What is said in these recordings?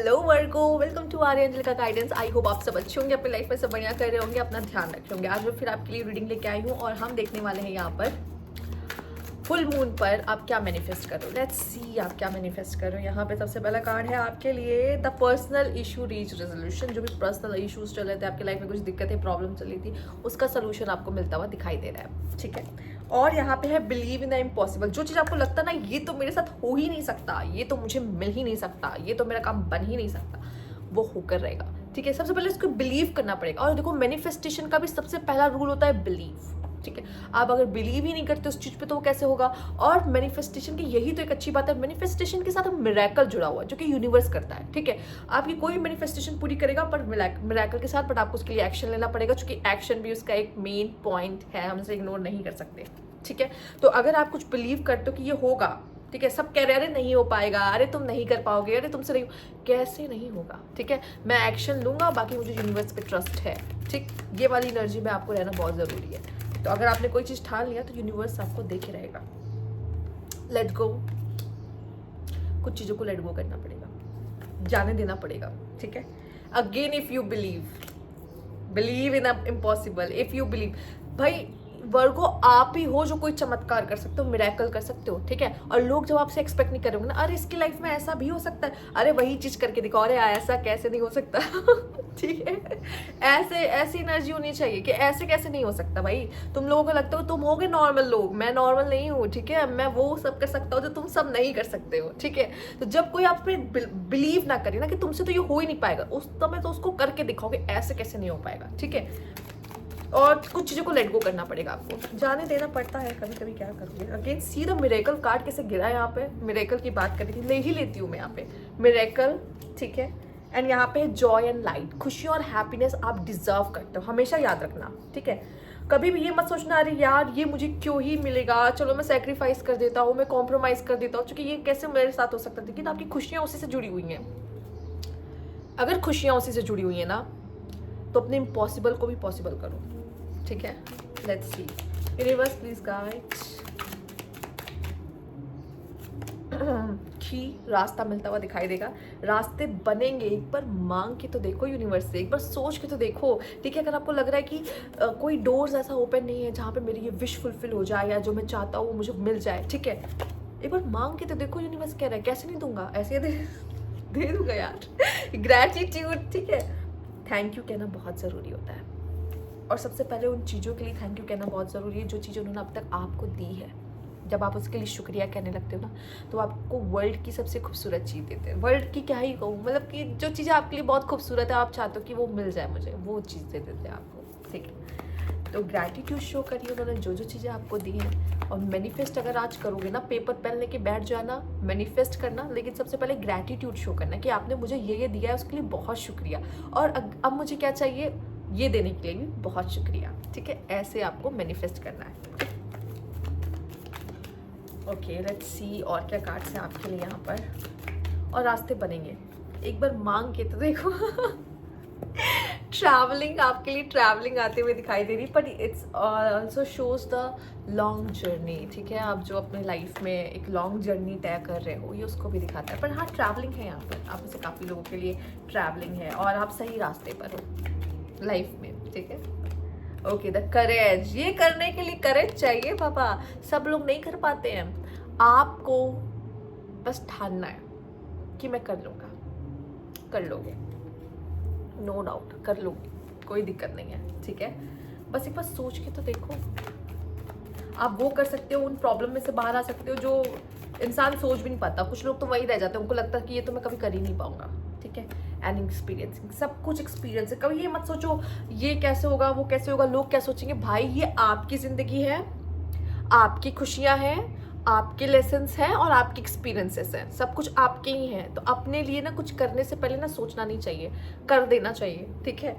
Hello Virgo, welcome to Aryan का guidance. I hope आप सब अच्छे होंगे, अपनी लाइफ में सब बढ़िया कर रहे होंगे, अपना ध्यान रखे होंगे। आज मैं फिर आपके लिए रीडिंग लेके आई हूँ और हम देखने वाले हैं यहाँ पर फुल मून पर आप क्या मैनिफेस्ट करो। लेट्स सी आप क्या मैनिफेस्ट करो। यहाँ पे सबसे पहला कार्ड है आपके लिए the personal issue reach resolution. जो भी पर्सनल इश्यूज चल रहे थे आपके लाइफ में, कुछ दिक्कतें प्रॉब्लम चल रही थी, उसका सोल्यूशन आपको मिलता हुआ दिखाई दे रहा है। ठीक है, और यहाँ पे है बिलीव इन द इम्पॉसिबल। जो चीज़ आपको लगता ना ये तो मेरे साथ हो ही नहीं सकता, ये तो मुझे मिल ही नहीं सकता, ये तो मेरा काम बन ही नहीं सकता, वो होकर रहेगा। ठीक है, सबसे पहले इसको बिलीव करना पड़ेगा। और देखो, मैनिफेस्टेशन का भी सबसे पहला रूल होता है बिलीव। ठीक है, आप अगर बिलीव ही नहीं करते उस चीज पे तो वो कैसे होगा। और मैनिफेस्टेशन की यही तो एक अच्छी बात है, मैनिफेस्टेशन के साथ मिरेकल जुड़ा हुआ है जो कि यूनिवर्स करता है। ठीक है, आपकी कोई मैनिफेस्टेशन पूरी करेगा पर मिरेकल के साथ, बट आपको उसके लिए एक्शन लेना पड़ेगा, क्योंकि एक्शन भी उसका एक मेन पॉइंट है, हम इसे इग्नोर नहीं कर सकते। ठीक है, तो अगर आप कुछ बिलीव करते हो कि ये होगा, ठीक है, सब कह रहे हैं अरे नहीं हो पाएगा, अरे तुम नहीं कर पाओगे, अरे तुमसे नहीं, कैसे नहीं होगा। ठीक है, मैं एक्शन लूंगा, बाकी मुझे यूनिवर्स पे ट्रस्ट है। ठीक, ये वाली एनर्जी में आपको रहना बहुत जरूरी है। तो अगर आपने कोई चीज ठान लिया तो यूनिवर्स आपको देख ही रहेगा। लेट गो, कुछ चीजों को लेट गो करना पड़ेगा, जाने देना पड़ेगा। ठीक है, again if you believe in impossible, if you believe, भाई वर्गो आप ही हो जो कोई चमत्कार कर सकते हो, मिरेकल कर सकते हो। ठीक है, और लोग जब आपसे एक्सपेक्ट नहीं करेंगे ना, अरे इसकी लाइफ में ऐसा भी हो सकता है, अरे वही चीज करके दिखाओ, अरे ऐसा कैसे नहीं हो सकता। ठीक है, ऐसी एनर्जी होनी चाहिए कि ऐसे कैसे नहीं हो सकता। भाई तुम लोगों को लगता हो तुम होगे नॉर्मल लोग, मैं नॉर्मल नहीं हूँ। ठीक है, मैं वो सब कर सकता हूँ जो तुम सब नहीं कर सकते हो। ठीक है, तो जब कोई आप पे बिलीव ना करे ना कि तुमसे तो ये हो ही नहीं पाएगा, उस समय तो उसको करके दिखाओगे ऐसे कैसे नहीं हो पाएगा। ठीक है, और कुछ चीजों को लेट गो करना पड़ेगा, आपको जाने देना पड़ता है कभी कभी। क्या करोगे। Again see the miracle card कैसे गिरा है यहाँ पे। मिरेकल की बात करी थी, ले ही लेती हूँ मैं यहाँ पे मिरेकल। ठीक है, एंड यहाँ पे जॉय एंड लाइट, खुशी और हैप्पीनेस आप डिजर्व करते हो, हमेशा याद रखना। ठीक है, कभी भी ये मत सोचना अरे यार ये मुझे क्यों ही मिलेगा, चलो मैं सेक्रीफाइस कर देता हूँ, मैं कॉम्प्रोमाइज कर देता हूँ, क्योंकि ये कैसे मेरे साथ हो सकता है। लेकिन आपकी खुशियां उसी से जुड़ी हुई हैं। अगर खुशियां उसी से जुड़ी हुई हैं ना, तो अपने इम्पॉसिबल को भी पॉसिबल करो। ठीक है, let's see universe please guide की रास्ता मिलता हुआ दिखाई देगा, रास्ते बनेंगे। एक बार मांग के तो देखो यूनिवर्स से, एक बार सोच के तो देखो। ठीक है, अगर आपको लग रहा है कि कोई डोर्स ऐसा ओपन नहीं है जहाँ पे मेरी ये विश फुलफिल हो जाए या जो मैं चाहता हूँ मुझे मिल जाए, ठीक है, एक बार मांग के तो देखो। यूनिवर्स कह रहा है कैसे नहीं दूंगा, ऐसे दे दूंगा यार। ग्रैटिट्यूड, ठीक है, थैंक यू कहना बहुत ज़रूरी होता है। और सबसे पहले उन चीज़ों के लिए थैंक यू कहना बहुत ज़रूरी है जो चीज़ उन्होंने अब तक आपको दी है। जब आप उसके लिए शुक्रिया कहने लगते हो ना, तो आपको वर्ल्ड की सबसे खूबसूरत चीज़ देते हैं। वर्ल्ड की क्या ही कहूँ, मतलब कि जो चीज़ें आपके लिए बहुत खूबसूरत है, आप चाहते हो कि वो मिल जाए मुझे, वो चीज़ दे देते हैं आपको। ठीक है, तो ग्रैटिट्यूड शो करिए उन्होंने जो जो चीज़ें आपको दी हैं। और मैनिफेस्ट अगर आज करोगे ना, पेपर पेन लेके बैठ जाना, मैनिफेस्ट करना, लेकिन सबसे पहले ग्रैटिट्यूड शो करना कि आपने मुझे ये दिया है, उसके लिए बहुत शुक्रिया, और अब मुझे क्या चाहिए ये देने के लिए भी बहुत शुक्रिया। ठीक है, ऐसे आपको मैनिफेस्ट करना है। ओके, लेट्स सी और क्या कार्ड्स हैं आपके लिए यहाँ पर। और रास्ते बनेंगे, एक बार मांग के तो देखो। ट्रैवलिंग, आपके लिए ट्रैवलिंग आते हुए दिखाई दे रही, but it's also shows the long journey. ठीक है, आप जो अपने लाइफ में एक लॉन्ग जर्नी तय कर रहे हो, ये उसको भी दिखाता है। पर हाँ, ट्रैवलिंग है यहाँ पर, आप में से काफ़ी लोगों के लिए ट्रैवलिंग है और आप सही रास्ते पर हो लाइफ में। ठीक है, ओके, द करेज, ये करने के लिए करेज चाहिए पापा, सब लोग नहीं कर पाते हैं। आपको बस ठानना है कि मैं कर लूँगा, कर लोगे, नो डाउट कर लोगे, कोई दिक्कत नहीं है। ठीक है, बस एक बार सोच के तो देखो, आप वो कर सकते हो, उन प्रॉब्लम में से बाहर आ सकते हो जो इंसान सोच भी नहीं पाता। कुछ लोग तो वही रह जाते हैं, उनको लगता है कि ये तो मैं कभी कर ही नहीं पाऊंगा। ठीक है, एंड एक्सपीरियंसिंग, सब कुछ एक्सपीरियंस है। कभी ये मत सोचो ये कैसे होगा, वो कैसे होगा, लोग क्या सोचेंगे। भाई ये आपकी जिंदगी है, आपकी खुशियां हैं, आपके लेसन्स हैं और आपके एक्सपीरियंसेस हैं, सब कुछ आपके ही हैं। तो अपने लिए ना कुछ करने से पहले ना सोचना नहीं चाहिए, कर देना चाहिए। ठीक है,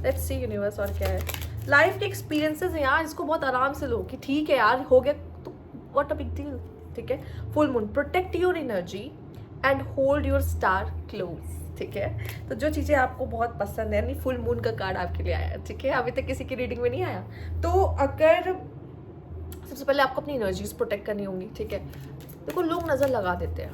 लेट्स सी यूनिवर्स और क्या है। लाइफ के एक्सपीरियंसेस हैं यार, इसको बहुत आराम से लो कि ठीक है यार हो गया तो व्हाट अ बिग डील। ठीक है, full moon, protect your energy and hold your star close. ठीक है, तो जो चीज़ें आपको बहुत पसंद है, नहीं, फुल मून का कार्ड आपके लिए आया है। ठीक है, अभी तक किसी की रीडिंग में नहीं आया, तो अगर सबसे पहले आपको अपनी एनर्जीज प्रोटेक्ट करनी होंगी। ठीक है, देखो लोग नज़र लगा देते हैं,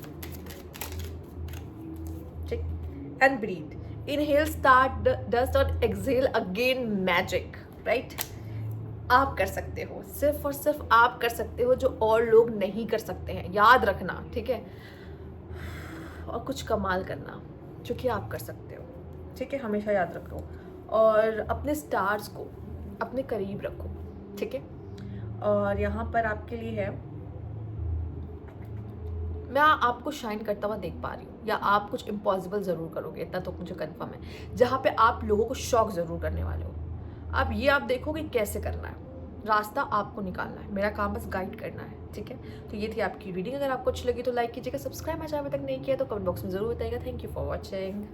and breathe. Inhale, start, dust और एक्सहेल अगेन मैजिक, राइट? आप कर सकते हो, सिर्फ और सिर्फ आप कर सकते हो जो और लोग नहीं कर सकते हैं, याद रखना, ठीक है? और कुछ कमाल करना जो कि आप कर सकते हो, ठीक है? हमेशा याद रखो और अपने स्टार्स को अपने करीब रखो, ठीक है? और यहाँ पर आपके लिए है, मैं आपको शाइन करता हुआ देख पा रही हूँ, या आप कुछ इम्पॉसिबल ज़रूर करोगे, इतना तो मुझे कंफर्म है, जहाँ पे आप लोगों को शॉक ज़रूर करने वाले हो। अब ये आप देखो कि कैसे करना है, रास्ता आपको निकालना है, मेरा काम बस गाइड करना है, ठीक है? तो ये थी आपकी रीडिंग। अगर आपको अच्छी लगी तो लाइक कीजिएगा, सब्सक्राइब मेरे चैनल अभी तक नहीं किया तो कमेंट बॉक्स में ज़रूर बताइएगा। Thank you for watching.